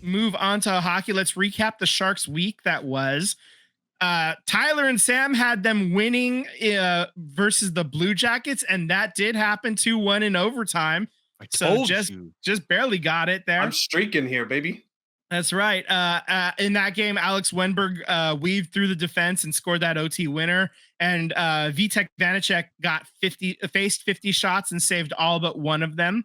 move on to hockey, let's recap the Sharks week that was. Tyler and Sam had them winning versus the Blue Jackets, and that did happen 2-1 in overtime. So just barely got it there. I'm streaking here, baby. That's right. In that game, Alex Wenberg weaved through the defense and scored that OT winner. And Vitek Vanacek faced 50 shots and saved all but one of them.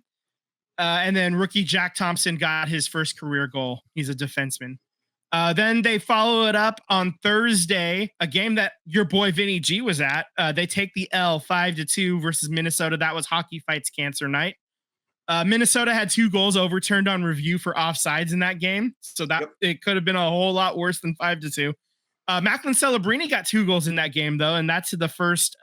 And then rookie Jack Thompson got his first career goal. He's a defenseman. Then they follow it up on Thursday, a game that your boy Vinny G was at. They take the L 5-2 versus Minnesota. That was Hockey Fights Cancer night. Minnesota had 2 goals overturned on review for offsides in that game. So that it could have been a whole lot worse than 5-2. Macklin Celebrini got 2 goals in that game, though, and that's the first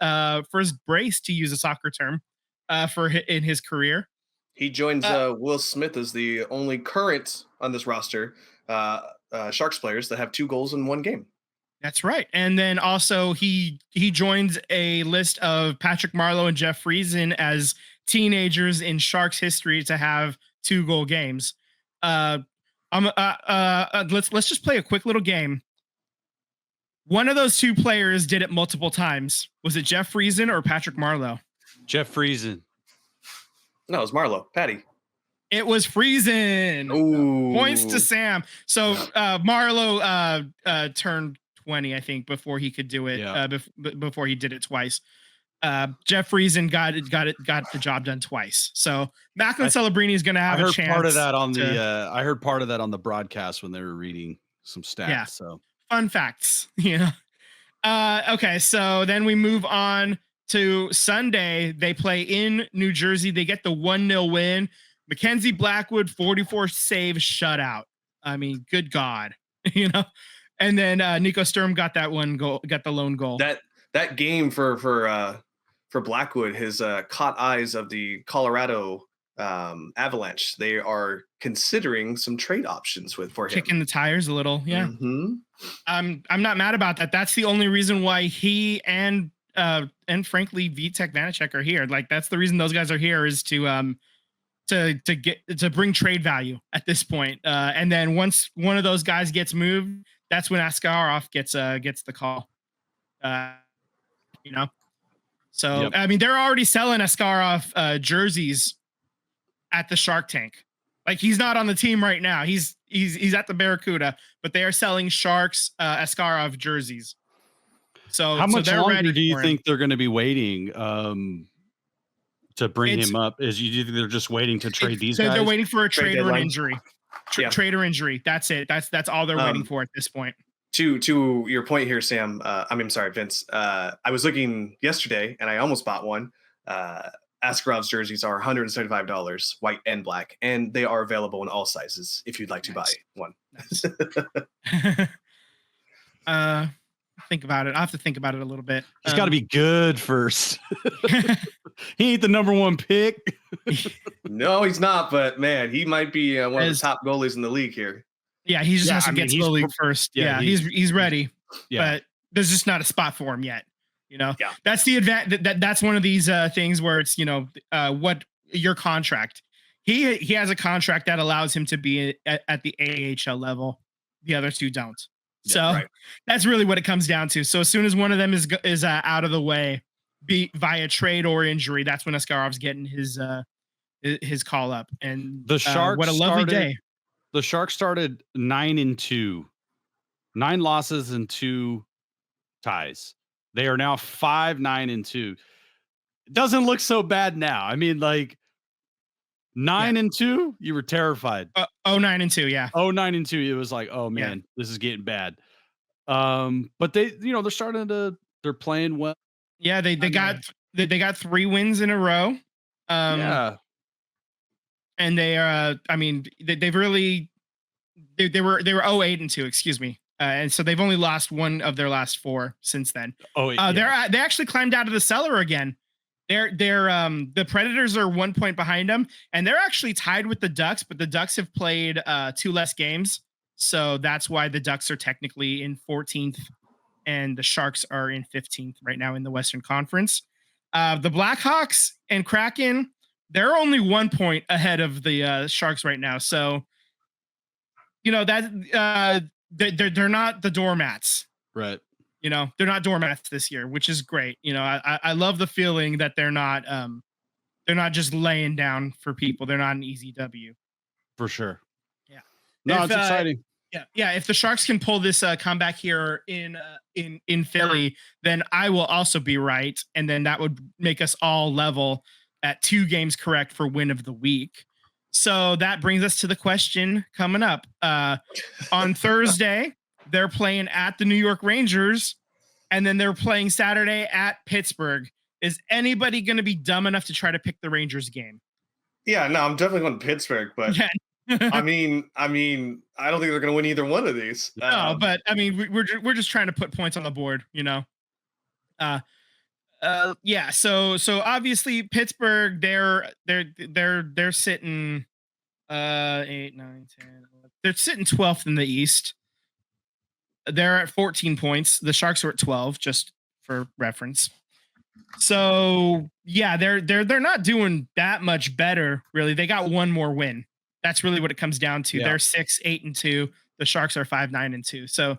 brace, to use a soccer term, in his career. He joins Will Smith as the only current on this roster Sharks players that have 2 goals in one game. That's right. And then also he joins a list of Patrick Marleau and Jeff Friesen as teenagers in Sharks history to have 2-goal games. Let's just play a quick little game. One of those 2 players did it multiple times. Was it Jeff Friesen or Patrick Marleau? Jeff Friesen. No, it was Marleau. Patty. It was Friesen. Ooh. Points to Sam. So Marleau turned 20, I think, before he could do it. Before he did it twice. Jeff Friesen got the job done twice. So Macklin Celebrini is going to have a chance. Part of that on I heard part of that on the broadcast when they were reading some stats. Yeah. So fun facts. Okay, so then we move on to Sunday. They play in New Jersey. They get the 1-0 win. Mackenzie Blackwood, 44 save shutout. I mean, good God, And then Nico Sturm got that one goal, got the lone goal. That game for Blackwood has caught eyes of the Colorado Avalanche. They are considering some trade options for him. Kicking the tires a little, yeah. Mm-hmm. I'm not mad about that. That's the only reason why he and frankly Vitek Vanacek are here. Like, that's the reason those guys are here, is to bring trade value at this point. And then once one of those guys gets moved, that's when Askarov gets the call. So yep. I mean, they're already selling Askarov jerseys at the Shark Tank. Like, he's not on the team right now. He's at the Barracuda, but they are selling Sharks Askarov jerseys. So how much longer do you think they're going to be waiting to bring him up? Do you think they're just waiting to trade these guys? They're waiting for a trade or an injury. Trade or injury. That's it. That's all they're waiting for at this point. To your point here, Sam. Sorry, Vince. I was looking yesterday, and I almost bought one. Askarov's jerseys are $175, white and black, and they are available in all sizes if you'd like to buy one. Think about it. I have to think about it a little bit. He's got to be good first. He ain't the number 1 pick. No, he's not. But man, he might be one of the top goalies in the league here. Yeah, he just has to get to the league first. Yeah, he's ready. Yeah, but there's just not a spot for him yet. That's the advantage. That's one of these things where it's what your contract. He has a contract that allows him to be at the AHL level. The other 2 don't. So that's really what it comes down to. So as soon as one of them is out of the way, be via trade or injury, that's when Askarov's getting his call up. And the Sharks, what a lovely day. The Sharks started 9-2, 9 losses and 2 ties. They are now 5-9-2. It doesn't look so bad now. I mean, like 9-2, you were terrified. 9-2, yeah. 9-2, it was like, oh man, this is getting bad. But they're playing well. Yeah, they got 3 wins in a row. And they are. I mean, they've really they were 0-8-2. Excuse me. And so they've only lost 1 of their last 4 since then. They actually climbed out of the cellar again. They're the Predators are 1 point behind them, and they're actually tied with the Ducks, but the Ducks have played 2 less games, so that's why the Ducks are technically in 14th, and the Sharks are in 15th right now in the Western Conference. The Blackhawks and Kraken, they're only 1 point ahead of the Sharks right now, so you know that they're not the doormats. Right. You know, they're not doormats this year, which is great. You know, I love the feeling that they're not just laying down for people. They're not an easy W. For sure. Yeah. No, If, it's exciting. Yeah. If the Sharks can pull this comeback here in Philly, then I will also be right, and then that would make us all level at 2 games correct for win of the week. So that brings us to the question coming up. On Thursday, they're playing at the New York Rangers, and then they're playing Saturday at Pittsburgh. Is anybody going to be dumb enough to try to pick the Rangers game? Yeah, no, I'm definitely going to Pittsburgh, but Yeah. I mean, I don't think they're going to win either one of these. No, but I mean, we're just trying to put points on the board, you know. Yeah. So obviously Pittsburgh, they're sitting 8, 9, 10. 11. They're sitting 12th in the East. They're at 14 points. The Sharks are at 12, just for reference. So yeah, they're not doing that much better, really. They got one more win. That's really what it comes down to. Yeah. They're 6-8-2. The Sharks are 5-9-2. So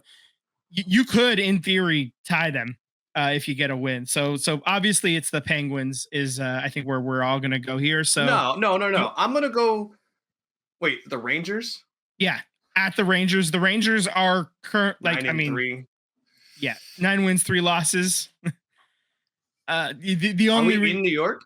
you could, in theory, tie them if you get a win. So obviously it's the Penguins is I think where we're all gonna go here. So no. I'm gonna go. Wait, the Rangers? yeah, at the Rangers. The Rangers are current 9-3. yeah, 9 wins, 3 losses. The Are only we in New York?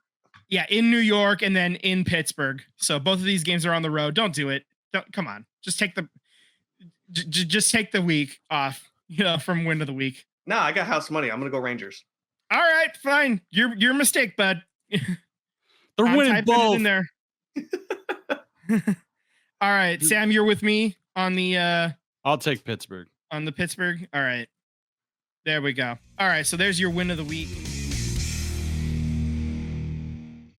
yeah, in New York and then in Pittsburgh. So both of these games are on the road. Don't do it. Don't come on. Just take the week off, you know, from win of the week. No, I got house money. I'm gonna go Rangers. All right, fine. Your mistake, bud. They're I'm winning typing it both. in there. All right, Sam, you're with me on the I'll take Pittsburgh. Pittsburgh. All right. There we go. All right, so there's your win of the week.